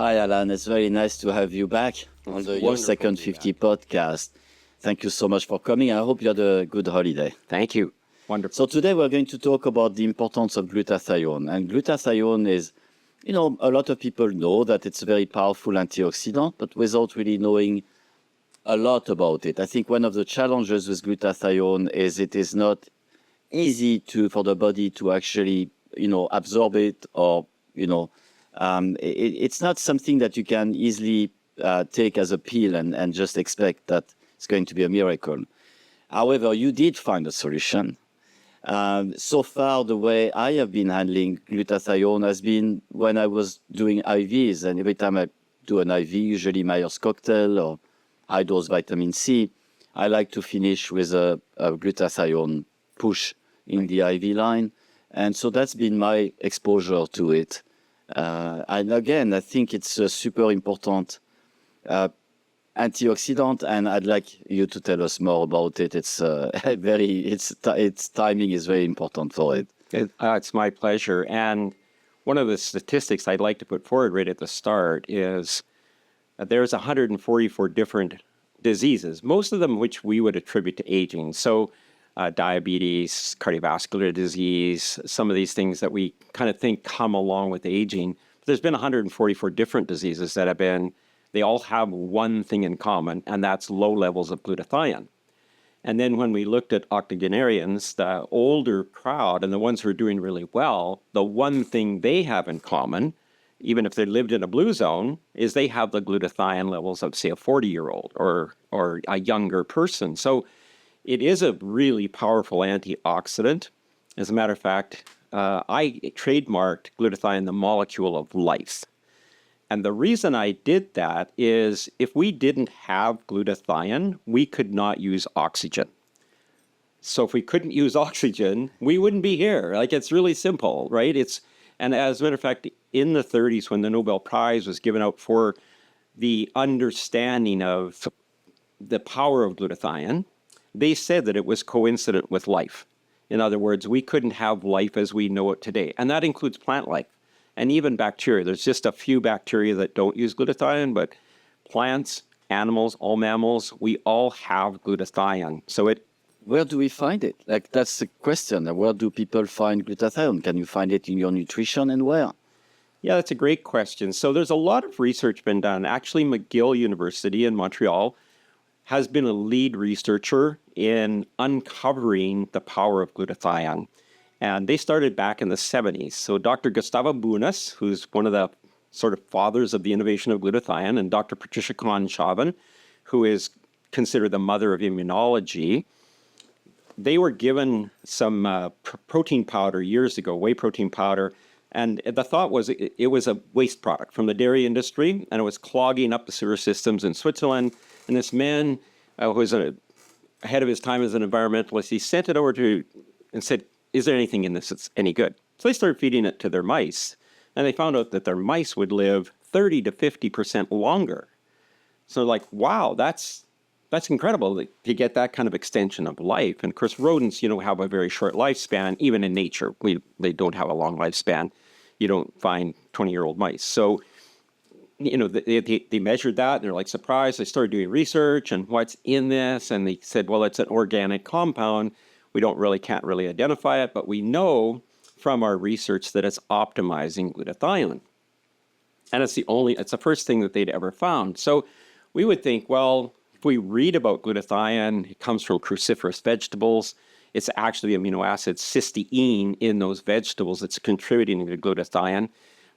Hi, Alan. It's very nice to have you back on your second 50 podcast. Thank you so much for coming. I hope you had a good holiday. Thank you. Wonderful. So today we're going to talk about the importance of glutathione. And glutathione is, a lot of people know that it's a very powerful antioxidant, but without really knowing a lot about it. I think one of the challenges with glutathione is it is not easy for the body to actually, absorb it, or, it's not something that you can easily take as a pill and just expect that it's going to be a miracle. However, you did find a solution. So far, the way I have been handling glutathione has been when I was doing IVs, and every time I do an IV, usually Myers cocktail or high dose vitamin C, I like to finish with a glutathione push in the IV line. And so that's been my exposure to it. And again, I think it's a super important antioxidant, and I'd like you to tell us more about it. It's its timing is very important for it. It's my pleasure. And one of the statistics I'd like to put forward right at the start is there's 144 different diseases, most of them which we would attribute to aging. So diabetes, cardiovascular disease, some of these things that we kind of think come along with aging. But there's been 144 different diseases that they all have one thing in common, and that's low levels of glutathione. And then when we looked at octogenarians, the older crowd and the ones who are doing really well, the one thing they have in common, even if they lived in a blue zone, is they have the glutathione levels of, say, a 40-year-old or a younger person. So it is a really powerful antioxidant. As a matter of fact, I trademarked glutathione, the molecule of life. And the reason I did that is if we didn't have glutathione, we could not use oxygen. So if we couldn't use oxygen, we wouldn't be here. Like, it's really simple, right? And as a matter of fact, in the 30s, when the Nobel Prize was given out for the understanding of the power of glutathione, they said that it was coincident with life. In other words, we couldn't have life as we know it today. And that includes plant life. And even bacteria. There's just a few bacteria that don't use glutathione, but plants, animals, all mammals, we all have glutathione. So where do we find it? Like, that's the question. Where do people find glutathione? Can you find it in your nutrition, and where? Yeah, that's a great question. So there's a lot of research been done. Actually, McGill University in Montreal has been a lead researcher in uncovering the power of glutathione. And they started back in the 70s. So Dr. Gustavo Bunas, who's one of the sort of fathers of the innovation of glutathione, and Dr. Patricia Kahn-Chavan, who is considered the mother of immunology, they were given some protein powder years ago, whey protein powder, and the thought was it was a waste product from the dairy industry, and it was clogging up the sewer systems in Switzerland. And this man, who was ahead of his time as an environmentalist, he sent it over and said, is there anything in this that's any good? So they started feeding it to their mice, and they found out that their mice would live 30 to 50% longer. So like, wow, that's incredible to get that kind of extension of life. And of course, rodents, have a very short lifespan. Even in nature, they don't have a long lifespan. You don't find 20-year-old mice. So, they measured that, and they're like surprised. They started doing research and what's in this, and they said, well, it's an organic compound. We can't really identify it, but we know from our research that it's optimizing glutathione. And it's the first thing that they'd ever found. So we would think, well, if we read about glutathione, it comes from cruciferous vegetables. It's actually the amino acid cysteine in those vegetables that's contributing to glutathione.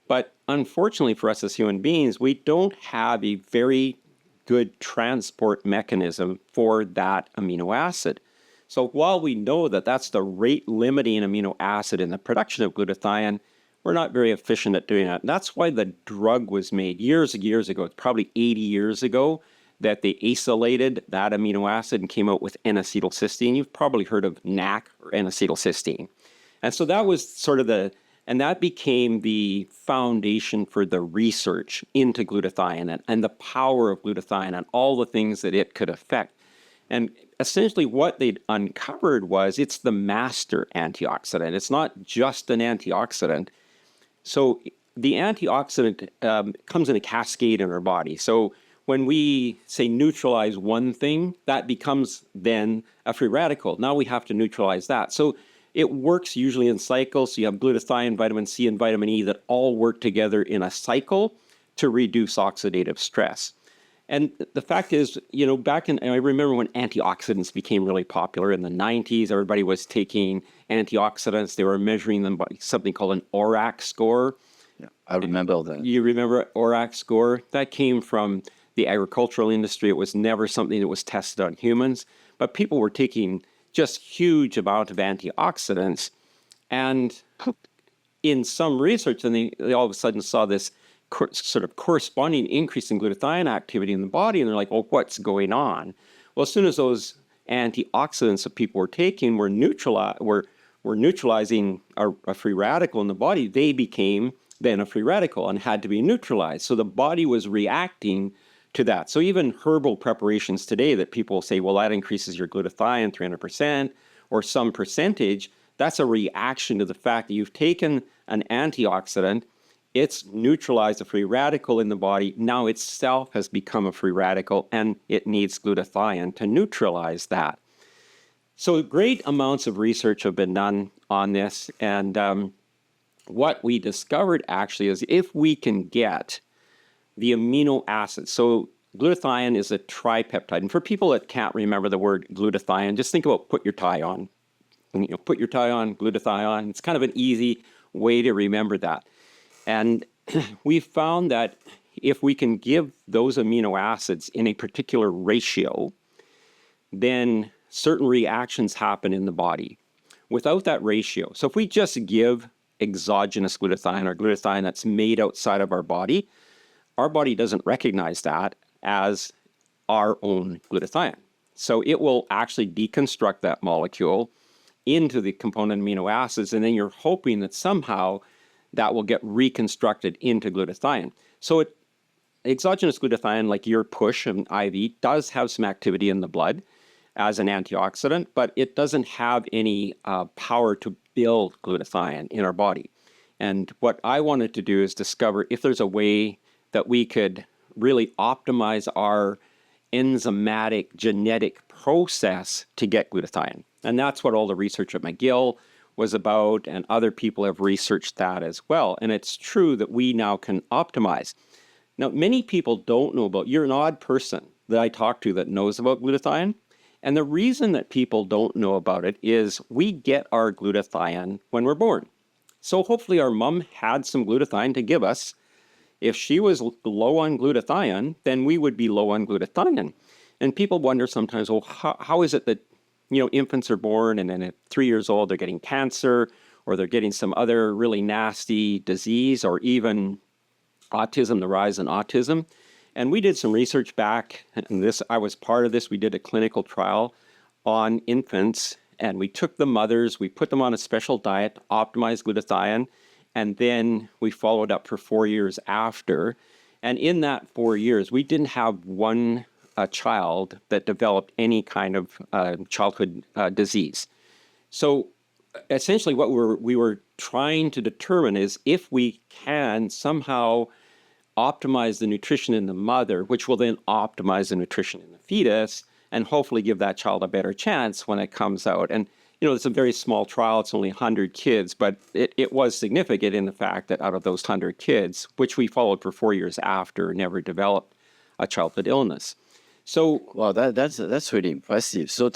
But unfortunately for us as human beings, we don't have a very good transport mechanism for that amino acid. So while we know that that's the rate-limiting amino acid in the production of glutathione, we're not very efficient at doing that. And that's why the drug was made years ago, it's probably 80 years ago, that they acylated that amino acid and came out with N-acetylcysteine. You've probably heard of NAC, or N-acetylcysteine. And so that was sort of and that became the foundation for the research into glutathione and the power of glutathione and all the things that it could affect. And essentially what they'd uncovered was it's the master antioxidant. It's not just an antioxidant. So the antioxidant comes in a cascade in our body. So when we say neutralize one thing, that becomes then a free radical. Now we have to neutralize that. So it works usually in cycles. So you have glutathione, vitamin C, and vitamin E that all work together in a cycle to reduce oxidative stress. And the fact is, back in, I remember when antioxidants became really popular in the 90s, everybody was taking antioxidants. They were measuring them by something called an ORAC score. Yeah, I remember that. You remember ORAC score? That came from the agricultural industry. It was never something that was tested on humans, but people were taking just huge amount of antioxidants. And in some research, and they all of a sudden saw this sort of corresponding increase in glutathione activity in the body, and they're like, "Oh, what's going on?" Well, as soon as those antioxidants that people were taking were neutralizing a free radical in the body, they became then a free radical and had to be neutralized. So the body was reacting to that. So even herbal preparations today that people say, well, that increases your glutathione 300% or some percentage, that's a reaction to the fact that you've taken an antioxidant, it's neutralized a free radical in the body. Now itself has become a free radical, and it needs glutathione to neutralize that. So great amounts of research have been done on this. And what we discovered actually is if we can get the amino acids, so glutathione is a tripeptide. And for people that can't remember the word glutathione, just think about put your tie on. Put your tie on, glutathione. It's kind of an easy way to remember that. And we found that if we can give those amino acids in a particular ratio, then certain reactions happen in the body without that ratio. So if we just give exogenous glutathione or glutathione that's made outside of our body doesn't recognize that as our own glutathione. So it will actually deconstruct that molecule into the component amino acids, and then you're hoping that somehow that will get reconstructed into glutathione. So exogenous glutathione, like your push and IV, does have some activity in the blood as an antioxidant, but it doesn't have any power to build glutathione in our body. And what I wanted to do is discover if there's a way that we could really optimize our enzymatic genetic process to get glutathione. And that's what all the research at McGill was about, and other people have researched that as well. And it's true that we now can optimize. Now, many people don't know about, you're an odd person that I talk to that knows about glutathione. And the reason that people don't know about it is we get our glutathione when we're born. So hopefully our mom had some glutathione to give us. If she was low on glutathione, then we would be low on glutathione. And people wonder sometimes, well, how is it that infants are born and then at 3 years old they're getting cancer, or they're getting some other really nasty disease, or even autism, the rise in autism. And we did some research back, and I was part of this. We did a clinical trial on infants, and we took the mothers, we put them on a special diet to optimize glutathione, and then we followed up for 4 years after. And in that 4 years, we didn't have one child that developed any kind of childhood disease. So essentially what we were trying to determine is if we can somehow optimize the nutrition in the mother, which will then optimize the nutrition in the fetus, and hopefully give that child a better chance when it comes out. And it's a very small trial. It's only 100 kids, but it was significant in the fact that out of those 100 kids, which we followed for 4 years after, never developed a childhood illness. So, wow, that's really impressive. So,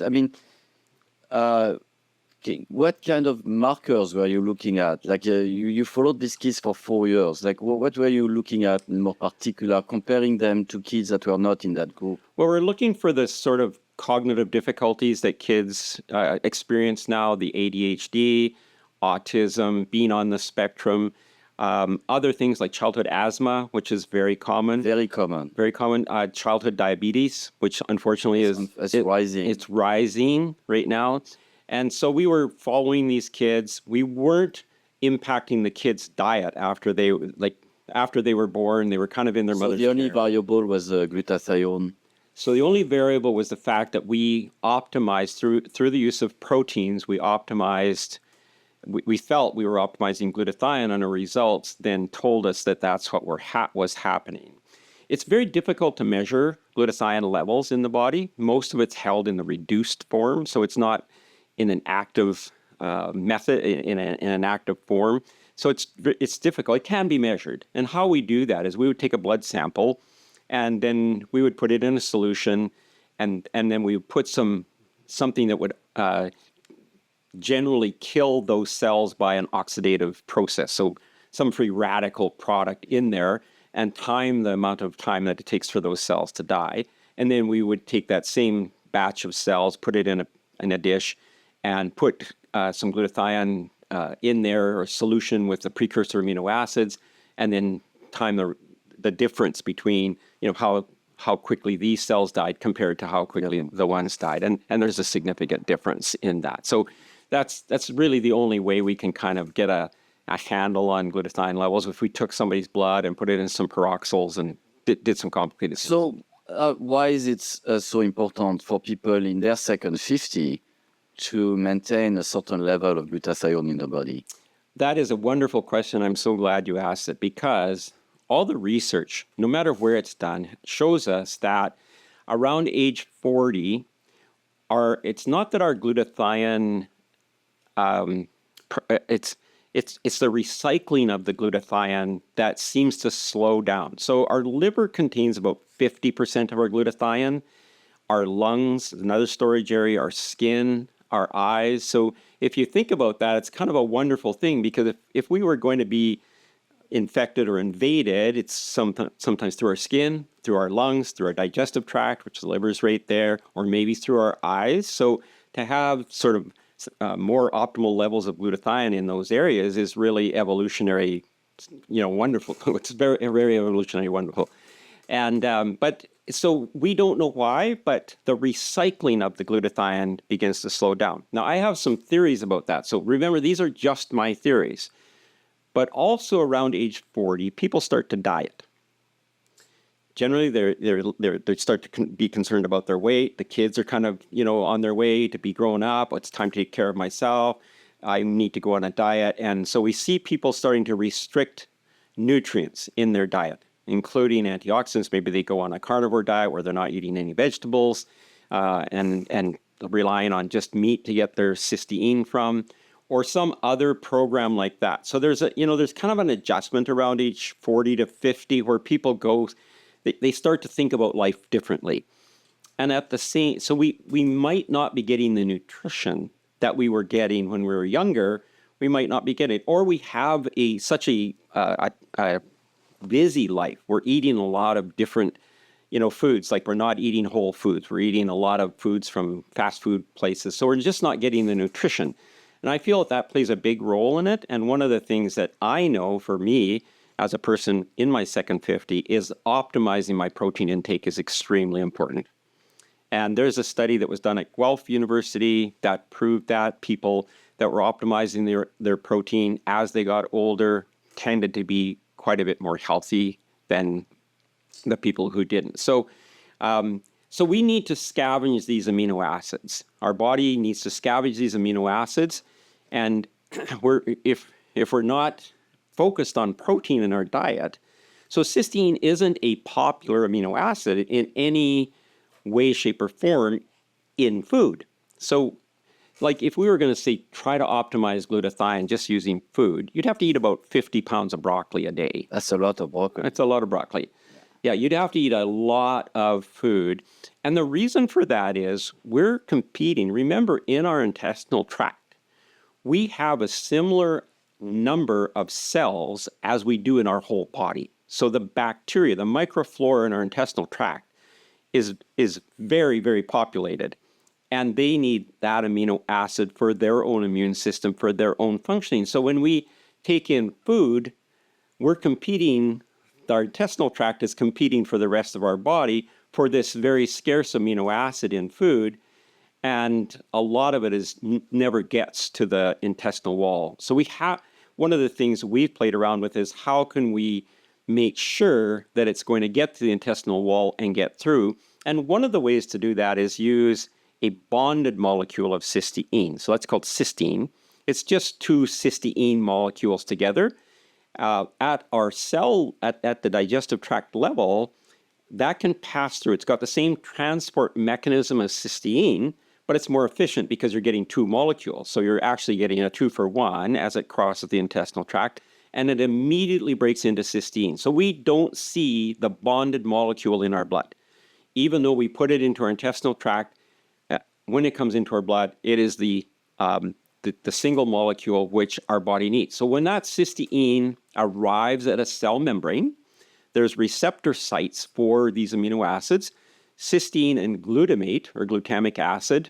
what kind of markers were you looking at? Like you followed these kids for 4 years. Like what were you looking at in more particular, comparing them to kids that were not in that group? Well, we're looking for the sort of cognitive difficulties that kids experience now, the ADHD, autism, being on the spectrum, other things like childhood asthma, which is very common. Very common. Very common. Childhood diabetes, which unfortunately it's rising. It's rising right now. And so we were following these kids. We weren't impacting the kids' diet after they were born. They were kind of in their mother's care. So the only variable was glutathione. So the only variable was the fact that we optimized through the use of proteins. We optimized we felt we were optimizing glutathione, and our results then told us that that's what was happening. It's very difficult to measure glutathione levels in the body. Most of it's held in the reduced form, so it's not in an active method, in an active form. So it's difficult. It can be measured. And how we do that is we would take a blood sample, and then we would put it in a solution, and then we would put something that would generally kill those cells by an oxidative process. So some free radical product in there, and time the amount of time that it takes for those cells to die. And then we would take that same batch of cells, put it in a dish, and put some glutathione in there, or solution with the precursor amino acids, and then time the difference between, how quickly these cells died compared to how quickly the ones died. And there's a significant difference in that. So that's really the only way we can kind of get a handle on glutathione levels, if we took somebody's blood and put it in some peroxyls and did some complicated things. So why is it so important for people in their second 50 to maintain a certain level of glutathione in the body? That is a wonderful question. I'm so glad you asked it, because all the research, no matter where it's done, shows us that around age 40, it's not that our glutathione, it's the recycling of the glutathione that seems to slow down. So our liver contains about 50% of our glutathione. Our lungs, another storage area, our skin, our eyes. So if you think about that, it's kind of a wonderful thing, because if we were going to be infected or invaded, it's sometimes through our skin, through our lungs, through our digestive tract, which the liver is right there, or maybe through our eyes. So to have sort of more optimal levels of glutathione in those areas is really evolutionary, wonderful. It's very, very evolutionary wonderful. And but so we don't know why, but the recycling of the glutathione begins to slow down. Now, I have some theories about that. So remember, these are just my theories. But also around age 40, people start to diet. Generally, they start to be concerned about their weight. The kids are kind of, on their way to be grown up. It's time to take care of myself. I need to go on a diet. And so we see people starting to restrict nutrients in their diet, including antioxidants. Maybe they go on a carnivore diet where they're not eating any vegetables, and relying on just meat to get their cysteine from, or some other program like that. So there's kind of an adjustment around age 40 to 50 where people they start to think about life differently. And so we might not be getting the nutrition that we were getting when we were younger. We might not be getting it, or we have such a busy life. We're eating a lot of different, foods. Like, we're not eating whole foods. We're eating a lot of foods from fast food places. So we're just not getting the nutrition. And I feel that plays a big role in it. And one of the things that I know for me as a person in my second 50 is optimizing my protein intake is extremely important. And there's a study that was done at McGill University that proved that people that were optimizing their protein as they got older tended to be quite a bit more healthy than the people who didn't. So we need to scavenge these amino acids. Our body needs to scavenge these amino acids, and if we're not focused on protein in our diet, so cysteine isn't a popular amino acid in any way, shape, or form in food. So, like, if we were going to say try to optimize glutathione just using food, you'd have to eat about 50 pounds of broccoli a day. That's a lot of broccoli. That's a lot of broccoli. Yeah, you'd have to eat a lot of food. And the reason for that is we're competing. Remember, in our intestinal tract, we have a similar number of cells as we do in our whole body. So the bacteria, the microflora in our intestinal tract is very, very populated. And they need that amino acid for their own immune system, for their own functioning. So when we take in food, we're competing, our intestinal tract is competing for the rest of our body for this very scarce amino acid in food. And a lot of it never gets to the intestinal wall. So one of the things we've played around with is how can we make sure that it's going to get to the intestinal wall and get through. And one of the ways to do that is use a bonded molecule of cysteine. So that's called cysteine. It's just two cysteine molecules together. At our cell, at the digestive tract level, that can pass through. It's got the same transport mechanism as cysteine, but it's more efficient because you're getting two molecules. So you're actually getting a 2-for-1 as it crosses the intestinal tract, and it immediately breaks into cysteine. So we don't see the bonded molecule in our blood. Even though we put it into our intestinal tract, when it comes into our blood, it is the single molecule which our body needs. So when that cysteine arrives at a cell membrane, there's receptor sites for these amino acids. Cysteine and glutamate, or glutamic acid,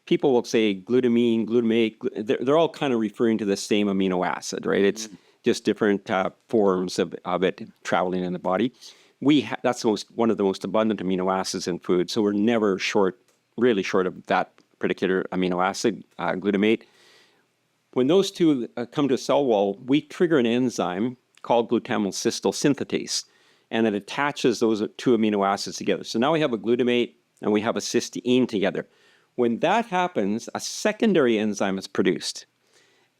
people will say glutamine, glutamate, they're all kind of referring to the same amino acid, right? It's just different forms of it traveling in the body. That's one of the most abundant amino acids in food, so we're never really short of that particular amino acid, glutamate. When those two come to a cell wall, we trigger an enzyme called glutamylcystyl synthetase, and it attaches those two amino acids together. So now we have a glutamate and we have a cysteine together. When that happens, a secondary enzyme is produced,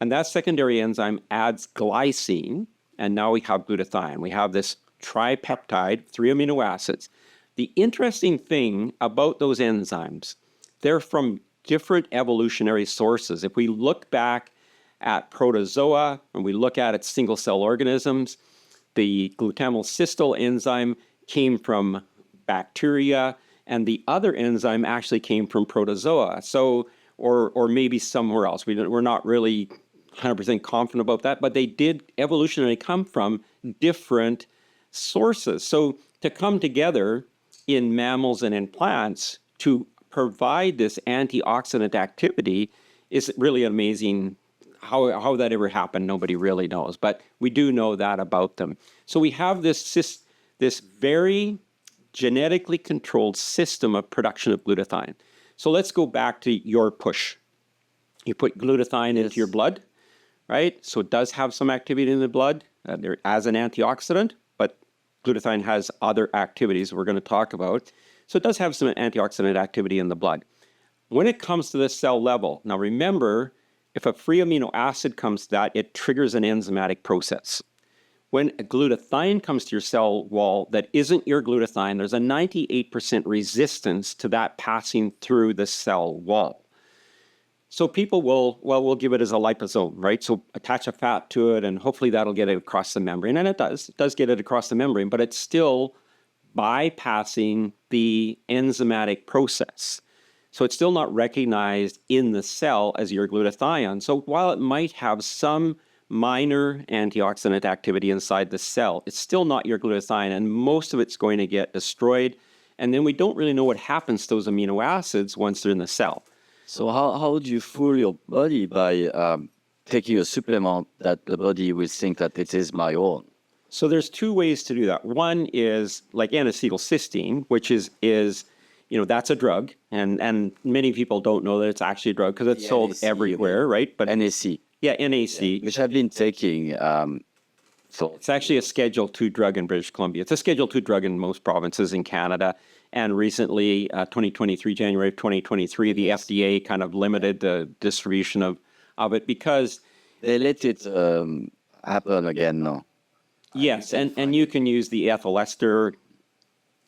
and that secondary enzyme adds glycine, and now we have glutathione. We have this tripeptide, 3 amino acids. The interesting thing about those enzymes, they're from different evolutionary sources. If we look back at protozoa and we look at its single-cell organisms, the glutamylcystyl enzyme came from bacteria, and the other enzyme actually came from protozoa. So, or maybe somewhere else. We're not really 100% confident about that, but they did evolutionarily come from different sources. So to come together in mammals and in plants to provide this antioxidant activity is really amazing. How that ever happened, nobody really knows, but we do know that about them. So we have this very genetically controlled system of production of glutathione. So let's go back to your push. You put glutathione into your blood, right? So it does have some activity in the blood as an antioxidant, but glutathione has other activities we're going to talk about. So it does have some antioxidant activity in the blood. When it comes to the cell level, now remember, if a free amino acid comes to that, it triggers an enzymatic process. When a glutathione comes to your cell wall that isn't your glutathione, there's a 98% resistance to that passing through the cell wall. So people we'll give it as a liposome, right? So attach a fat to it, and hopefully that'll get it across the membrane. And it does get it across the membrane, but it's still bypassing the enzymatic process. So it's still not recognized in the cell as your glutathione. So while it might have some minor antioxidant activity inside the cell, it's still not your glutathione, and most of it's going to get destroyed. And then we don't really know what happens to those amino acids once they're in the cell. So how would you fool your body by taking a supplement that the body will think that it is my own? So there's two ways to do that. One is like N-acetylcysteine, which is that's a drug, and many people don't know that it's actually a drug because it's sold NAC, everywhere, right? But NAC. Yeah, NAC. Which I've been taking. So it's actually a Schedule II drug in British Columbia. It's a Schedule II drug in most provinces in Canada. And recently, January of 2023, the FDA kind of limited the distribution of it because they let it happen again now. Yes, and you can use the ethyl ester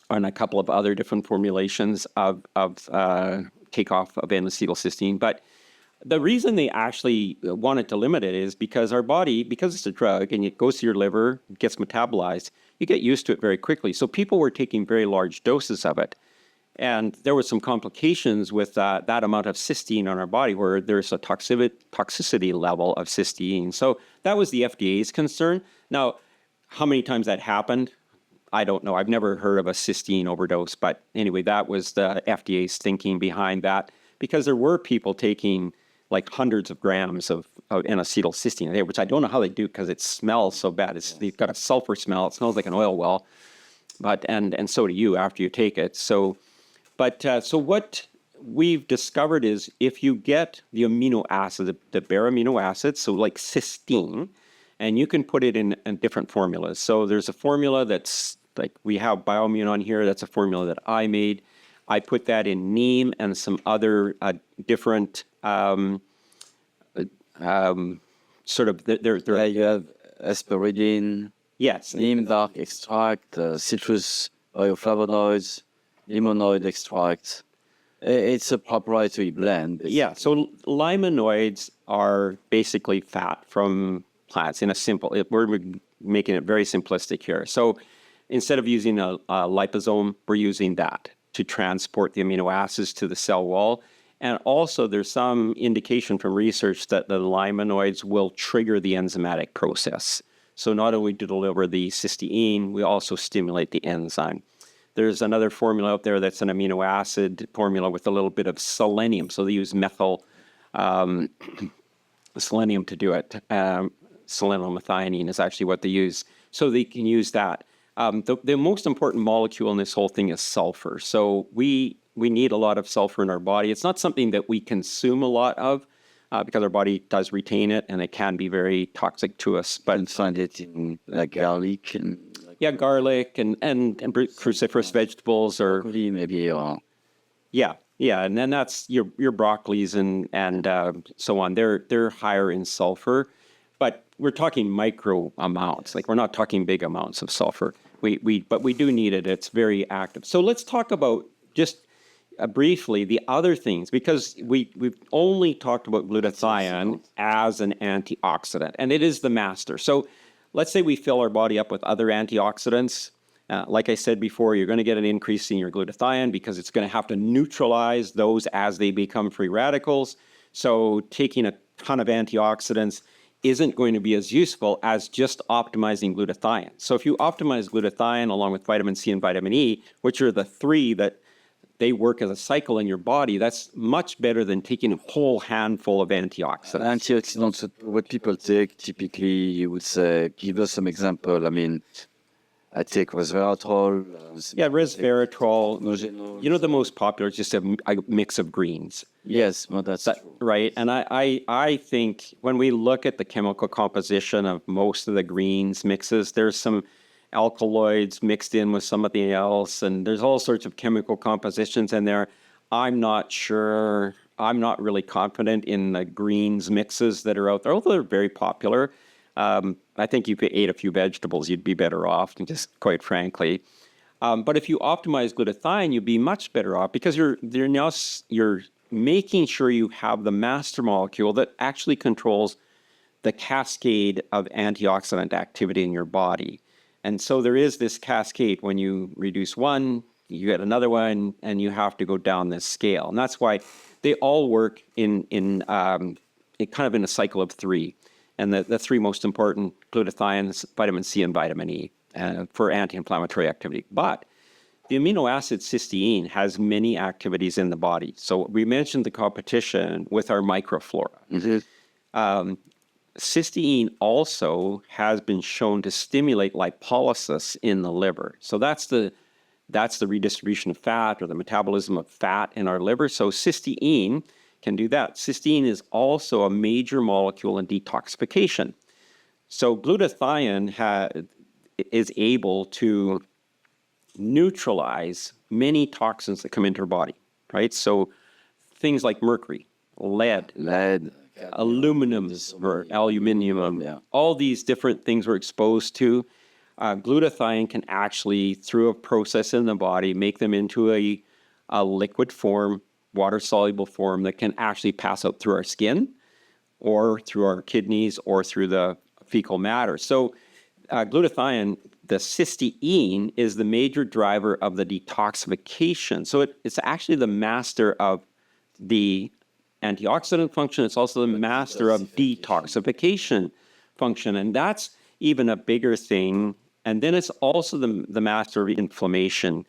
and a couple of other different formulations of takeoff of N-acetylcysteine. But the reason they actually wanted to limit it is because our body, because it's a drug and it goes to your liver, gets metabolized, you get used to it very quickly. So people were taking very large doses of it. And there were some complications with that amount of cysteine on our body where there's a toxicity level of cysteine. So that was the FDA's concern. Now, how many times that happened, I don't know. I've never heard of a cysteine overdose. But anyway, that was the FDA's thinking behind that, because there were people taking like hundreds of grams of N-acetylcysteine, which I don't know how they do because it smells so bad. They've got a sulfur smell. It smells like an oil well. But and so do you after you take it. So what we've discovered is if you get the amino acid, the bare amino acids, so like cysteine, and you can put it in different formulas. So there's a formula that's like we have BioImmune on here. That's a formula that I made. I put that in neem and some other different sort of, You have asparagine, yes, neem bark extract, citrus bioflavonoids, limonoid extract. It's a proprietary blend. yeah. So limonoids are basically fat from plants in a simple, we're making it very simplistic here. So instead of using a liposome, we're using that to transport the amino acids to the cell wall. And also there's some indication from research that the limonoids will trigger the enzymatic process. So not only to deliver the cysteine, we also stimulate the enzyme. There's another formula out there that's an amino acid formula with a little bit of selenium. So they use methyl selenium to do it. Selenomethionine is actually what they use. So they can use that. The most important molecule in this whole thing is sulfur. So we need a lot of sulfur in our body. It's not something that we consume a lot of because our body does retain it, and it can be very toxic to us. But You find it in like garlic and yeah, garlic and cruciferous vegetables, or broccoli maybe, or yeah, and then that's your broccolis and so on. They're higher in sulfur, but we're talking micro amounts. Like, we're not talking big amounts of sulfur. But we do need it. It's very active. So let's talk about just briefly the other things, because we've only talked about glutathione as an antioxidant, and it is the master. So let's say we fill our body up with other antioxidants. Like I said before, you're going to get an increase in your glutathione because it's going to have to neutralize those as they become free radicals. So taking a ton of antioxidants isn't going to be as useful as just optimizing glutathione. So if you optimize glutathione along with vitamin C and vitamin E, which are the three that they work as a cycle in your body, that's much better than taking a whole handful of antioxidants. antioxidants. What people take typically, you would say, give us some example. I mean, I take resveratrol. Yeah, resveratrol. Nogenol. You know, the most popular is just a mix of greens. Yes, well, that's true. Right. And I think when we look at the chemical composition of most of the greens mixes, there's some alkaloids mixed in with something else, and there's all sorts of chemical compositions in there. I'm not sure. I'm not really confident in the greens mixes that are out there, although they're very popular. I think if you ate a few vegetables, you'd be better off, just quite frankly. But if you optimize glutathione, you'd be much better off because you're making sure you have the master molecule that actually controls the cascade of antioxidant activity in your body. And so there is this cascade. When you reduce one, you get another one, and you have to go down this scale. And that's why they all work in kind of in a cycle of three. And the three most important, glutathione, vitamin C, and vitamin E, for anti-inflammatory activity. But the amino acid cysteine has many activities in the body. So we mentioned the competition with our microflora. Mm-hmm. Cysteine also has been shown to stimulate lipolysis in the liver. So that's the redistribution of fat, or the metabolism of fat in our liver. So cysteine can do that. Cysteine is also a major molecule in detoxification. So glutathione is able to neutralize many toxins that come into our body, right? So things like mercury, lead, aluminum, or aluminium, all these different things we're exposed to. Glutathione can actually, through a process in the body, make them into a liquid form, water-soluble form that can actually pass out through our skin or through our kidneys or through the fecal matter. So glutathione, the cysteine, is the major driver of the detoxification. So it's actually the master of the antioxidant function. It's also the master of detoxification function. And that's even a bigger thing. And then it's also the master of inflammation.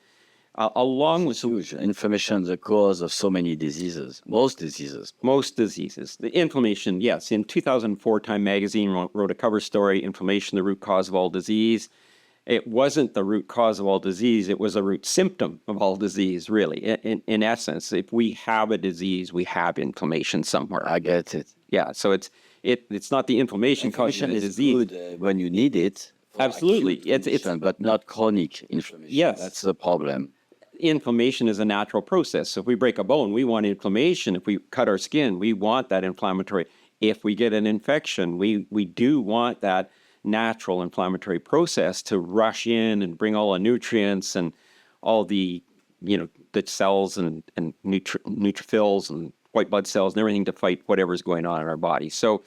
Along with inflammation, the cause of so many diseases, most diseases. The inflammation, yes. In 2004, Time Magazine wrote a cover story, Inflammation, the Root Cause of All Disease. It wasn't the root cause of all disease. It was a root symptom of all disease, really. In essence, if we have a disease, we have inflammation somewhere. I get it. Yeah, so it's not the inflammation causing the disease. Good when you need it. Absolutely. It's but not chronic inflammation. Yes. That's the problem. Inflammation is a natural process. So if we break a bone, we want inflammation. If we cut our skin, we want that inflammatory. if we get an infection, we do want that natural inflammatory process to rush in and bring all the nutrients and all the, the cells and neutrophils and white blood cells and everything to fight whatever's going on in our body. So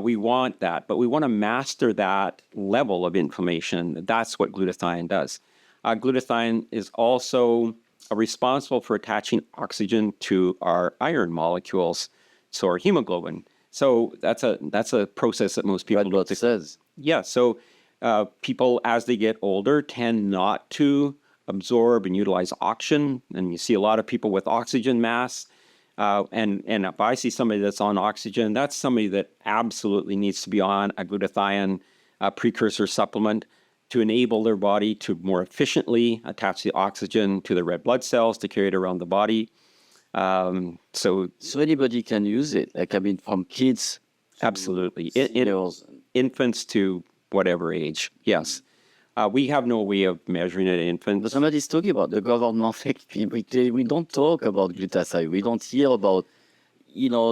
we want that, but we want to master that level of inflammation. That's what glutathione does. Glutathione is also responsible for attaching oxygen to our iron molecules, so our hemoglobin. So that's a process that most people What says. Yeah. So people, as they get older, tend not to absorb and utilize oxygen, and you see a lot of people with oxygen masks. And if I see somebody that's on oxygen, that's somebody that absolutely needs to be on a glutathione precursor supplement to enable their body to more efficiently attach the oxygen to the red blood cells to carry it around the body. So anybody can use it. Like, I mean, from kids. Absolutely. Seniors. Infants to whatever age. Yes. We have no way of measuring it in infants. But somebody's talking about the government. We don't talk about glutathione. We don't hear about,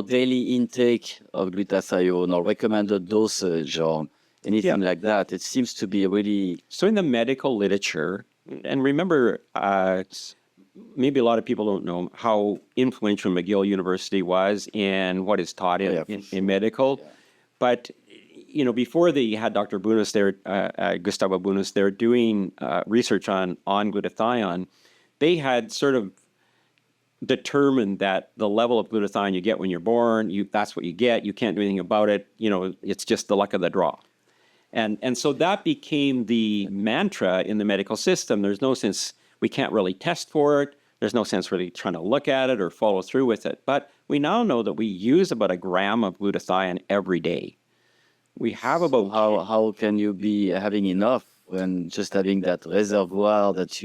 daily intake of glutathione or recommended dosage or anything like that. It seems to be really... So in the medical literature, and remember, maybe a lot of people don't know how influential McGill University was in what is taught in medical. Yeah. But, before they had Dr. Bunis there, Gustavo Bunis there doing research on glutathione, they had sort of determined that the level of glutathione you get when you're born, that's what you get. You can't do anything about it. It's just the luck of the draw. And so that became the mantra in the medical system. There's no sense, we can't really test for it. There's no sense really trying to look at it or follow through with it. But we now know that we use about 1 gram of glutathione every day. We have about... How can you be having enough when just having that reservoir that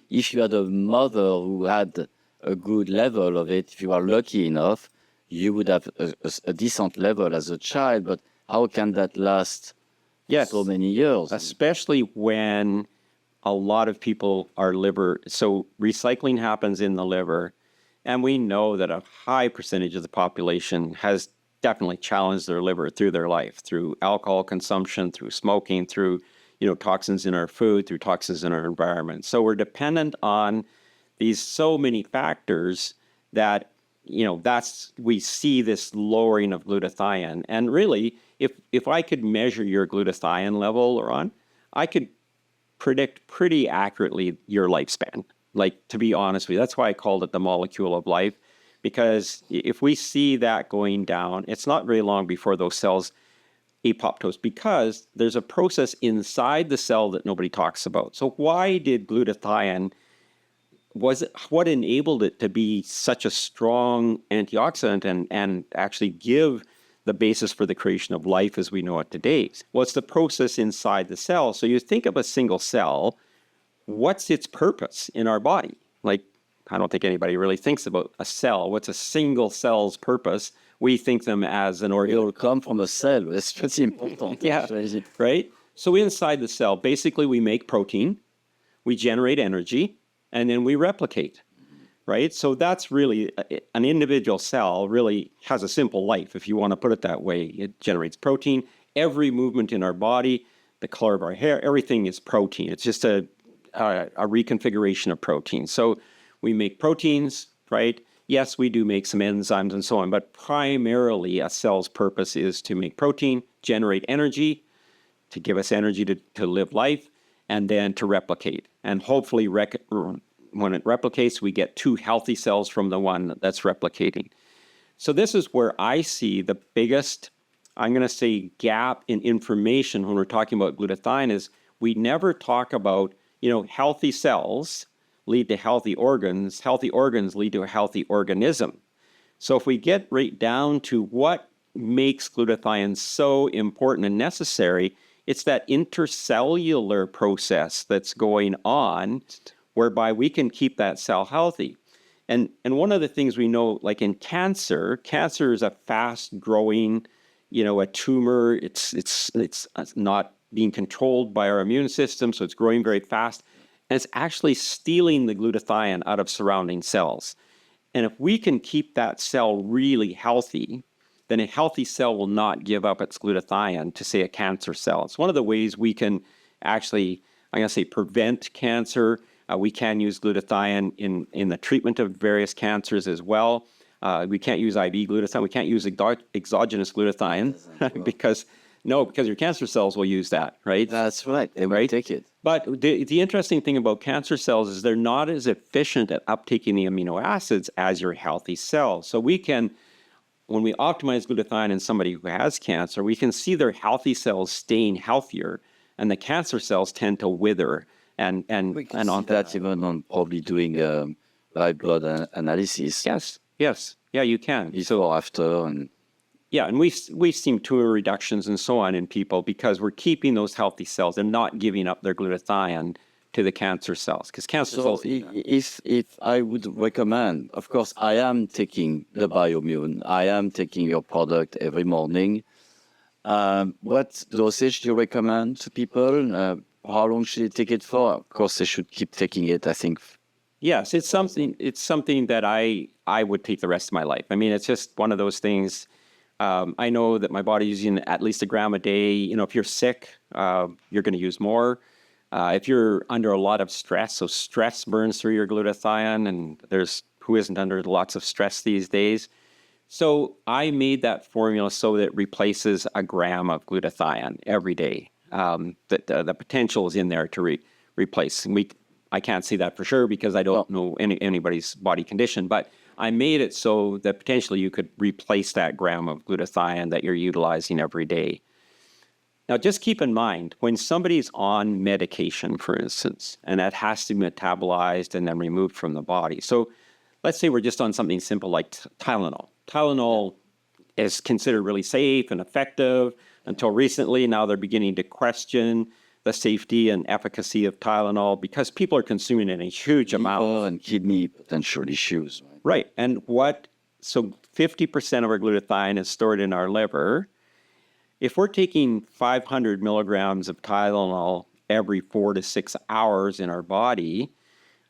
if you had a mother who had a good level of it, if you are lucky enough, you would have a decent level as a child, but how can that last so many years? Especially when a lot of people are liver... So recycling happens in the liver, and we know that a high percentage of the population has definitely challenged their liver through their life, through alcohol consumption, through smoking, through toxins in our food, through toxins in our environment. So we're dependent on these so many factors that we see this lowering of glutathione. And really, if I could measure your glutathione level, Ron, I could predict pretty accurately your lifespan. Like, to be honest with you, that's why I called it the molecule of life. Because if we see that going down, it's not very long before those cells apoptose, because there's a process inside the cell that nobody talks about. So why did glutathione, what enabled it to be such a strong antioxidant and actually give the basis for the creation of life as we know it today? Well, it's the process inside the cell. So you think of a single cell, what's its purpose in our body? Like, I don't think anybody really thinks about a cell. What's a single cell's purpose? We think them as an organ. It'll come from a cell. It's pretty important. Yeah, right? So inside the cell, basically we make protein, we generate energy, and then we replicate, right? So that's really, an individual cell really has a simple life, if you want to put it that way. It generates protein. Every movement in our body, the color of our hair, everything is protein. It's just a reconfiguration of protein. So we make proteins, right? Yes, we do make some enzymes and so on, but primarily a cell's purpose is to make protein, generate energy, to give us energy to live life, and then to replicate. And hopefully when it replicates, we get 2 healthy cells from the one that's replicating. So this is where I see the biggest, I'm going to say, gap in information when we're talking about glutathione is we never talk about, healthy cells lead to healthy organs lead to a healthy organism. So if we get right down to what makes glutathione so important and necessary, it's that intercellular process that's going on whereby we can keep that cell healthy. And one of the things we know, like in cancer is a fast growing, a tumor. It's not being controlled by our immune system, so it's growing very fast. And it's actually stealing the glutathione out of surrounding cells. And if we can keep that cell really healthy, then a healthy cell will not give up its glutathione to, say, a cancer cell. It's one of the ways we can actually, I'm going to say, prevent cancer. We can use glutathione in the treatment of various cancers as well. We can't use IV glutathione. We can't use exogenous glutathione because your cancer cells will use that, right? That's right. They will take it. But the interesting thing about cancer cells is they're not as efficient at uptaking the amino acids as your healthy cells. So we can, when we optimize glutathione in somebody who has cancer, we can see their healthy cells staying healthier, and the cancer cells tend to wither. And on that, even on probably doing live blood analysis. Yes, yeah, you can. Before, after, and yeah, and we've seen tumor reductions and so on in people because we're keeping those healthy cells and not giving up their glutathione to the cancer cells, because cancer cells. If I would recommend, of course, I am taking the Bioimmune. I am taking your product every morning. What dosage do you recommend to people? How long should they take it for? Of course, they should keep taking it, I think. Yes, it's something that I would take the rest of my life. I mean, it's just one of those things. I know that my body's using at least 1 gram a day. You know, if you're sick, you're going to use more. If you're under a lot of stress, so stress burns through your glutathione, and there's who isn't under lots of stress these days. So I made that formula so that it replaces 1 gram of glutathione every day. The potential is in there to replace. I can't see that for sure because I don't know anybody's body condition, but I made it so that potentially you could replace that gram of glutathione that you're utilizing every day. Now, just keep in mind, when somebody's on medication, for instance, and that has to be metabolized and then removed from the body. So let's say we're just on something simple like Tylenol. Tylenol is considered really safe and effective until recently. Now they're beginning to question the safety and efficacy of Tylenol because people are consuming it in a huge amount. Liver and kidney potential issues. Right. And so 50% of our glutathione is stored in our liver. If we're taking 500 milligrams of Tylenol every 4 to 6 hours in our body,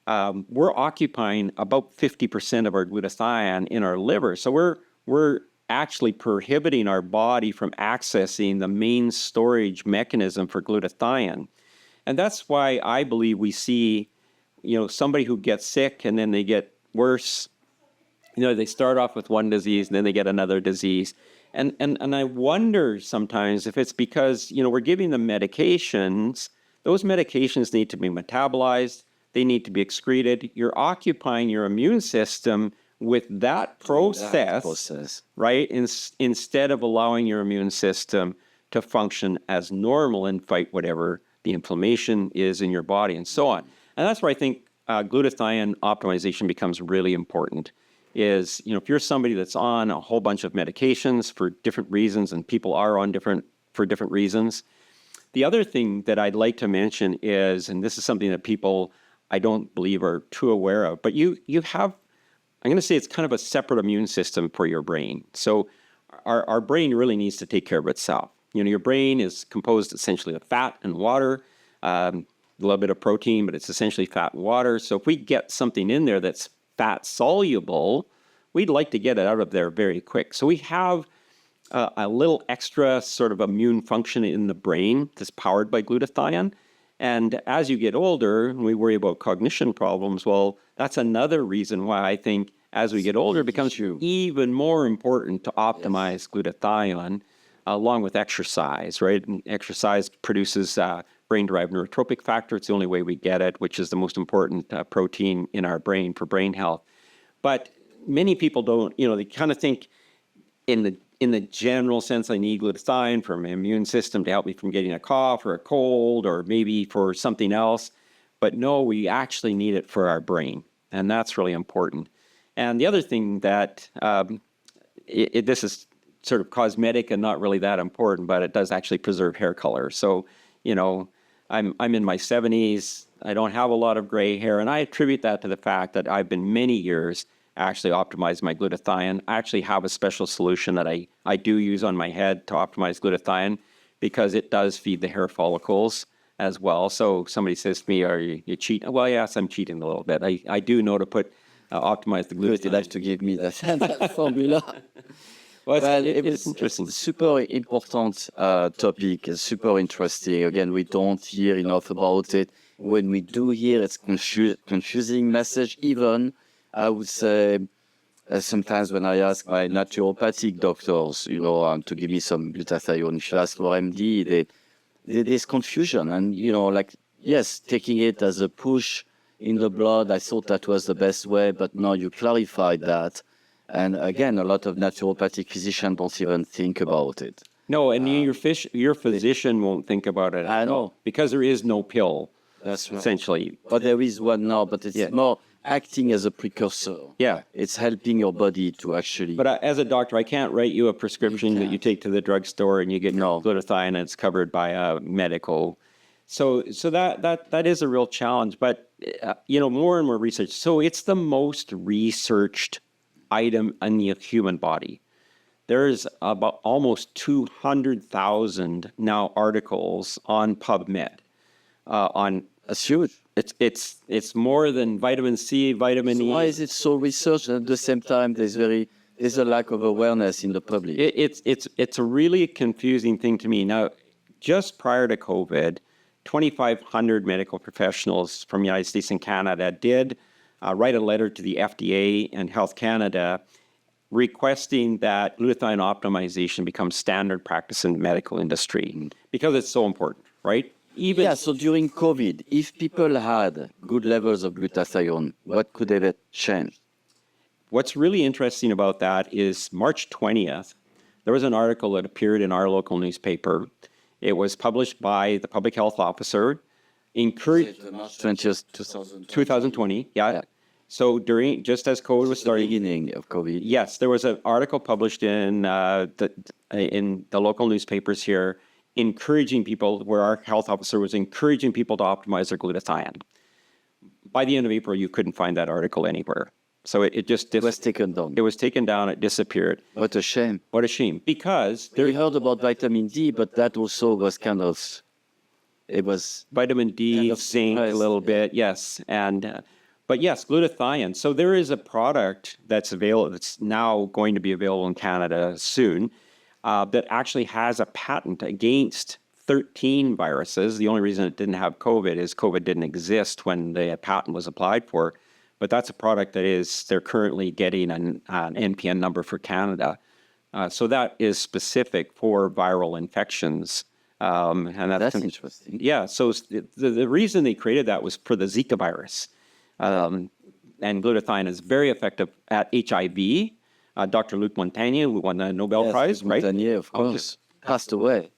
we're occupying about 50% of our glutathione in our liver. So we're actually prohibiting our body from accessing the main storage mechanism for glutathione. And that's why I believe we see, somebody who gets sick and then they get worse. They start off with one disease and then they get another disease. And I wonder sometimes if it's because, we're giving them medications. Those medications need to be metabolized. They need to be excreted. You're occupying your immune system with that process. Right? Instead of allowing your immune system to function as normal and fight whatever the inflammation is in your body and so on. And that's where I think glutathione optimization becomes really important. Is, if you're somebody that's on a whole bunch of medications for different reasons, and people are on for different reasons. The other thing that I'd like to mention is, and this is something that people I don't believe are too aware of, but you have, I'm going to say it's kind of a separate immune system for your brain. So our brain really needs to take care of itself. Your brain is composed essentially of fat and water, a little bit of protein, but it's essentially fat and water. So if we get something in there that's fat soluble, we'd like to get it out of there very quick. So we have a little extra sort of immune function in the brain that's powered by glutathione. And as you get older and we worry about cognition problems, well, that's another reason why I think as we get older, it becomes even more important to optimize glutathione along with exercise, right? And exercise produces brain-derived neurotropic factor. It's the only way we get it, which is the most important protein in our brain for brain health. But many people don't, they kind of think in the general sense, I need glutathione for my immune system to help me from getting a cough or a cold or maybe for something else. But no, we actually need it for our brain. And that's really important. And the other thing that this is sort of cosmetic and not really that important, but it does actually preserve hair color. So, I'm in my 70s. I don't have a lot of gray hair, and I attribute that to the fact that I've been many years actually optimizing my glutathione. I actually have a special solution that I do use on my head to optimize glutathione because it does feed the hair follicles as well. So somebody says to me, "Are you cheating?" Well, yes, I'm cheating a little bit. I do know to optimize the glutathione. You'd have to give me that formula. Well, It's interesting. super important topic, super interesting. Again, we don't hear enough about it. When we do hear, it's confusing message. Even I would say sometimes when I ask my naturopathic doctors, to give me some glutathione, if you ask for MD, there's confusion. And, like, yes, taking it as a push in the blood, I thought that was the best way, but now you clarified that. And again, a lot of naturopathic physicians don't even think about it. No, and your physician won't think about it I at all know. because there is no pill, That's right. essentially. But there is one now, but it's more acting as a precursor. Yeah. It's helping your body to actually. But as a doctor, I can't write you a prescription that you take to the drugstore and you get No. glutathione and it's covered by a medical. So that is a real challenge. But more and more research. So it's the most researched item in the human body. There's about almost 200,000 now articles on PubMed on. That's huge. It's more than vitamin C, vitamin E. Why is it so researched and at the same time there's a lack of awareness in the public? It's a really confusing thing to me. Now, just prior to COVID, 2,500 medical professionals from the United States and Canada did write a letter to the FDA and Health Canada requesting that glutathione optimization become standard practice in the medical industry because it's so important, right? So during COVID, if people had good levels of glutathione, what could have changed? What's really interesting about that is March 20th, there was an article that appeared in our local newspaper. It was published by the public health officer, March 20th, 2020, yeah. So just as COVID was starting, beginning of COVID. yes, there was an article published in the local newspapers here, encouraging people, where our health officer was encouraging people to optimize their glutathione. By the end of April, you couldn't find that article anywhere. So it was taken down. It was taken down. It disappeared. What a shame. What a shame. Because We heard about vitamin D, but that also was it was vitamin D, kind of zinc, a little bit, yes. But yes, glutathione. So there is a product that's available, that's now going to be available in Canada soon, that actually has a patent against 13 viruses. The only reason it didn't have COVID is COVID didn't exist when the patent was applied for. But that's a product they're currently getting an NPN number for Canada. So that is specific for viral infections. And that's interesting. Yeah, so the reason they created that was for the Zika virus. And glutathione is very effective at HIV. Dr. Luc Montagnier, who won the Nobel Prize, right? Montagnier, of course. Passed away.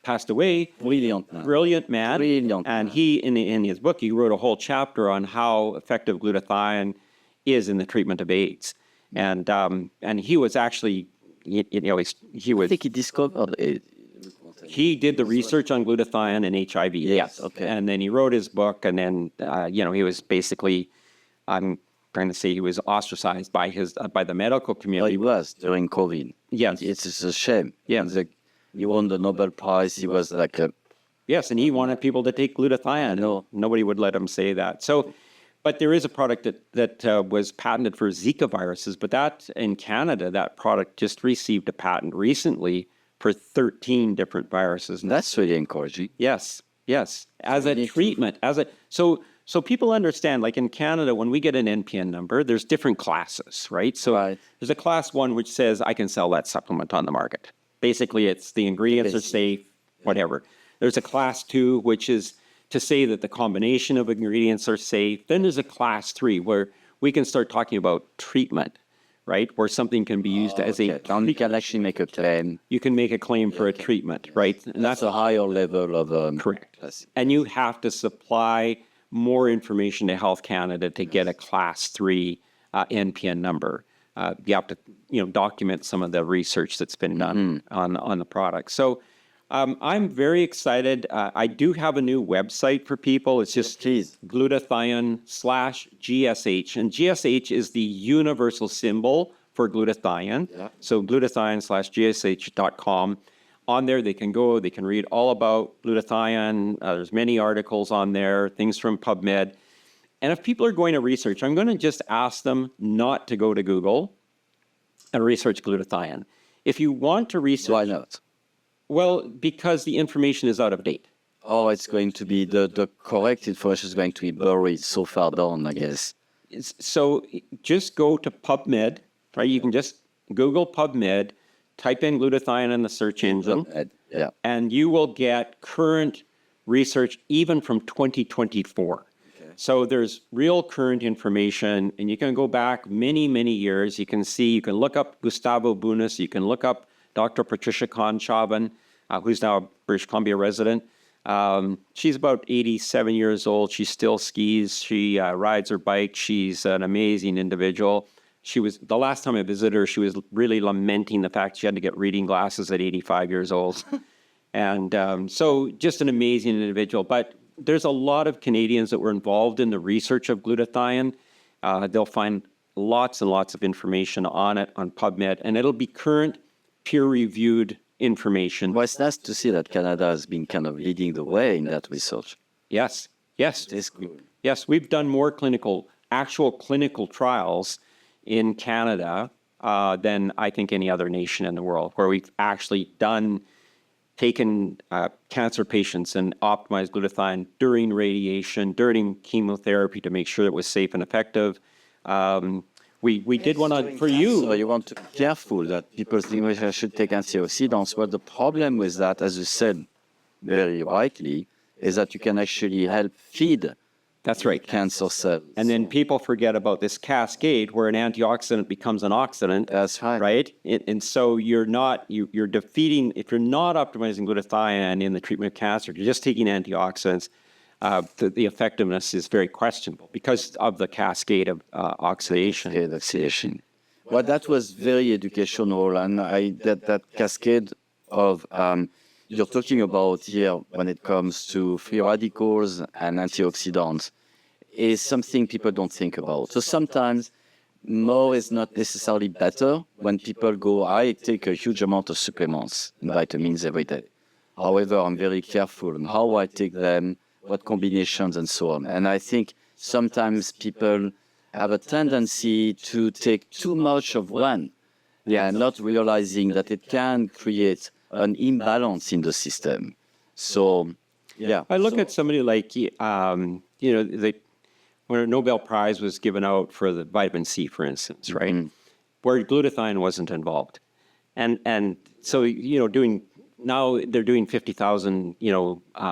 Brilliant man. Brilliant man. Brilliant And man. he, in his book, he wrote a whole chapter on how effective glutathione is in the treatment of AIDS. And he was actually, he I think he discovered it. He did the research on glutathione and HIV. Yes. Okay. And then he wrote his book, and then he was basically, I'm trying to say, he was ostracized by the medical community. He was during COVID. Yes. It's a shame. Yeah. He won the Nobel Prize. He was like a. Yes, and he wanted people to take glutathione. No, nobody would let him say that. So, but there is a product that was patented for Zika viruses, but that in Canada, that product just received a patent recently for 13 different viruses. That's really encouraging. Yes. As a treatment, so people understand, like in Canada, when we get an NPN number, there's different classes, right? So there's a class 1 which says I can sell that supplement on the market. Basically, it's the ingredients are safe, whatever. There's a class 2, which is to say that the combination of ingredients are safe. Then there's a class 3 where we can start talking about treatment, right? Where something can be used as a... You can actually make a claim. You can make a claim for a treatment, right? And That's a higher level of... correct. And you have to supply more information to Health Canada to get a class 3 NPN number. You have to, document some of the research that's been done on the product. So I'm very excited. I do have a new website for people. It's just glutathione/GSH. And GSH is the universal symbol for glutathione. Yeah. So glutathione/gsh.com. On there, they can go, they can read all about glutathione. There's many articles on there, things from PubMed. And if people are going to research, I'm going to just ask them not to go to Google and research glutathione. If you want to research... Why not? Well, because the information is out of date. Oh, it's going to be, the correct information is going to be buried so far down, I guess. So just go to PubMed, right? You can just Google PubMed, type in glutathione in the search engine, Yeah. and you will get current research even from 2024. So there's real current information, and you can go back many, many years. You can see, you can look up Gustavo Bunis, you can look up Dr. Patricia Kahn-Chaban, who's now a British Columbia resident. She's about 87 years old. She still skis. She rides her bike. She's an amazing individual. The last time I visited her, she was really lamenting the fact she had to get reading glasses at 85 years old. And so just an amazing individual. But there's a lot of Canadians that were involved in the research of glutathione. They'll find lots and lots of information on it on PubMed, and it'll be current, peer-reviewed information. Well, it's nice to see that Canada has been kind of leading the way in that research. Yes, yes. It's good. Yes, we've done more actual clinical trials in Canada than I think any other nation in the world, where we've actually taken cancer patients and optimized glutathione during radiation, during chemotherapy to make sure it was safe and effective. We did one for you. So you want to be careful that people think we should take antioxidants. Well, the problem with that, as you said very rightly, is that you can actually help feed That's right. cancer cells. And then people forget about this cascade where an antioxidant becomes an oxidant. That's right. Right? And so you're defeating, if you're not optimizing glutathione in the treatment of cancer, you're just taking antioxidants, the effectiveness is very questionable because of the cascade of oxidation. Yeah, oxidation. Well, that was very educational, and that cascade of you're talking about here when it comes to free radicals and antioxidants is something people don't think about. So sometimes more is not necessarily better when people go, I take a huge amount of supplements and vitamins every day. However, I'm very careful on how I take them, what combinations and so on. And I think sometimes people have a tendency to take too much of one, not realizing that it can create an imbalance in the system. So, yeah. I look at somebody like, when a Nobel Prize was given out for the vitamin C, for instance, right? Mm-hmm. Where glutathione wasn't involved. And so, now they're doing 50,000,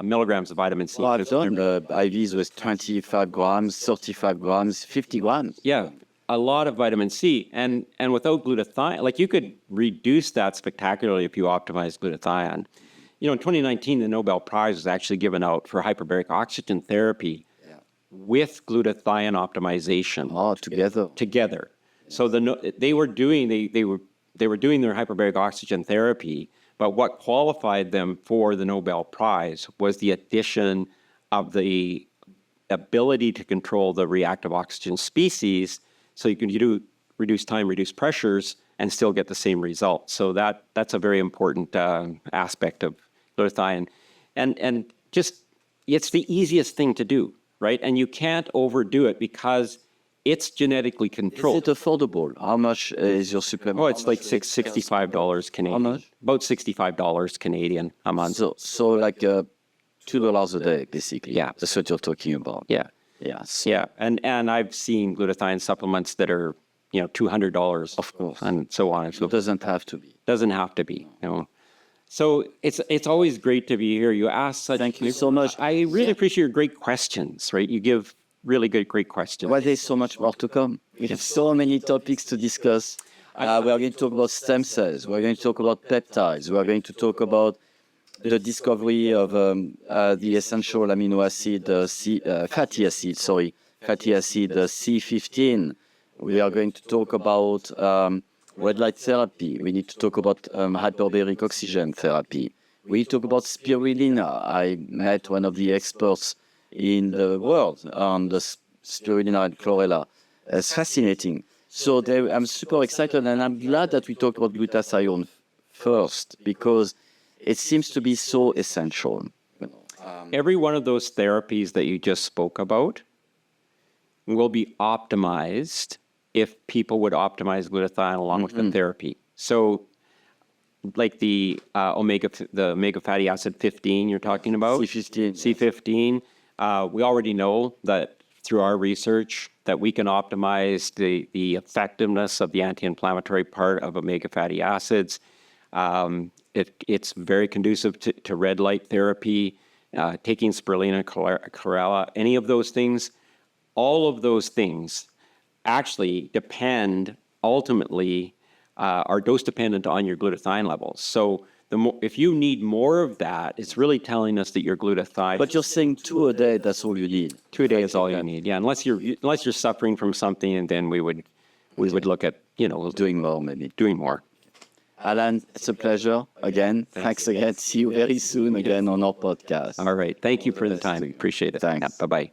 milligrams of vitamin C. Well, I've done IVs with 25 grams, 35 grams, 50 grams. Yeah, a lot of vitamin C. And without glutathione, like you could reduce that spectacularly if you optimize glutathione. In 2019, the Nobel Prize was actually given out for hyperbaric oxygen therapy with glutathione optimization. Oh, together. Together. So they were doing their hyperbaric oxygen therapy. But what qualified them for the Nobel Prize was the addition of the ability to control the reactive oxygen species, so you can reduce time, reduce pressures, and still get the same result. So that's a very important aspect of glutathione. And just, it's the easiest thing to do, right? And you can't overdo it because it's genetically controlled. Is it affordable? How much is your supplement? Oh, it's like $65 Canadian. How much? About $65 Canadian a month. So like $2 a day, basically. Yeah. That's what you're talking about. Yeah. Yeah. Yeah. And I've seen glutathione supplements that are, $200. Of course. And so on. So it doesn't have to be. Doesn't have to be. So it's always great to be here. You ask such... Thank you so much. I really appreciate your great questions, right? You give really great questions. Well, there's so much more to come. We have so many topics to discuss. We are going to talk about stem cells. We're going to talk about peptides. We're going to talk about the discovery of the essential amino acid, fatty acid C15. We are going to talk about red light therapy. We need to talk about hyperbaric oxygen therapy. We talk about spirulina. I met one of the experts in the world on the spirulina and chlorella. It's fascinating. So I'm super excited, and I'm glad that we talked about glutathione first, because it seems to be so essential. Every one of those therapies that you just spoke about will be optimized if people would optimize glutathione along with the therapy. So like the omega fatty acid 15 you're talking about. C15. C15. We already know that through our research that we can optimize the effectiveness of the anti-inflammatory part of omega fatty acids. It's very conducive to red light therapy, taking spirulina, chlorella, any of those things. All of those things actually depend ultimately are dose dependent on your glutathione levels. So if you need more of that, it's really telling us that your glutathione. But you're saying 2 a day, that's all you need. 2 a day is all you need. Yeah, unless you're suffering from something, and then we would look at Doing more, maybe. doing more. Alan, it's a pleasure again. Thanks again. See you very soon again on our podcast. All right. Thank you for the time. Appreciate it. Thanks. Yeah, bye-bye.